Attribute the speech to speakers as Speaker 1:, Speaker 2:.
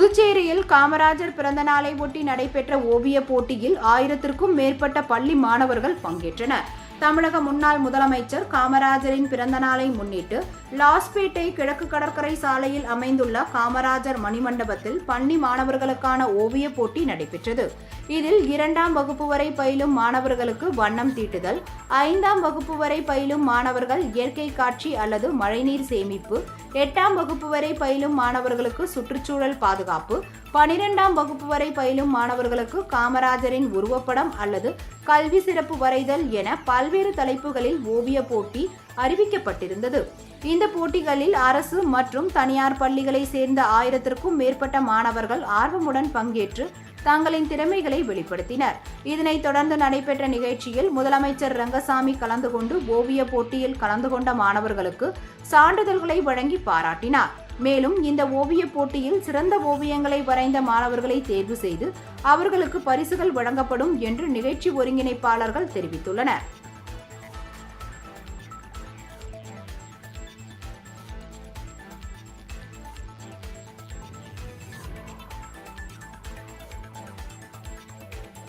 Speaker 1: புதுச்சேரியில் காமராஜர் பிறந்த நாளை ஒட்டி நடைபெற்ற ஓவியப் போட்டியில் 1000க்கும் மேற்பட்ட பள்ளி மாணவர்கள் பங்கேற்றனர். தமிழக முன்னாள் முதலமைச்சர் காமராஜரின் பிறந்த நாளை முன்னிட்டு லாஸ்பேட்டை கிழக்கு கடற்கரை சாலையில் அமைந்துள்ள காமராஜர் மணிமண்டபத்தில் பள்ளி மாணவர்களுக்கான ஓவியப் போட்டி நடைபெற்றது. இதில் 2ஆம் வகுப்பு வரை பயிலும் மாணவர்களுக்கு வண்ணம் தீட்டுதல், 5ஆம் வகுப்பு வரை பயிலும் மாணவர்கள் இயற்கை காட்சி அல்லது மழைநீர் சேமிப்பு, 8ஆம் வகுப்பு வரை பயிலும் மாணவர்களுக்கு சுற்றுச்சூழல் பாதுகாப்பு, 12ஆம் வகுப்பு வரை பயிலும் மாணவர்களுக்கு காமராஜரின் உருவப்படம் அல்லது கல்வி சிறப்பு வரைதல் என பல்வேறு தலைப்புகளில் ஓவிய போட்டி அறிவிக்கப்பட்டிருந்தது. இந்த போட்டிகளில் அரசு மற்றும் தனியார் பள்ளிகளை சேர்ந்த 1000க்கும் மேற்பட்ட மாணவர்கள் ஆர்வமுடன் பங்கேற்று தங்களின் திறமைகளை வெளிப்படுத்தினர். இதனைத் தொடர்ந்து நடைபெற்ற நிகழ்ச்சியில் முதலமைச்சர் ரங்கசாமி கலந்து கொண்டு ஓவிய போட்டியில் கலந்து கொண்ட மாணவர்களுக்கு சான்றிதழ்களை வழங்கி பாராட்டினார். மேலும் இந்த ஓவிய போட்டியில் சிறந்த ஓவியங்களை வரைந்த மாணவர்களை தேர்வு செய்து அவர்களுக்கு பரிசுகள் வழங்கப்படும் என்று நிகழ்ச்சி ஒருங்கிணைப்பாளர்கள் தெரிவித்துள்ளனர்.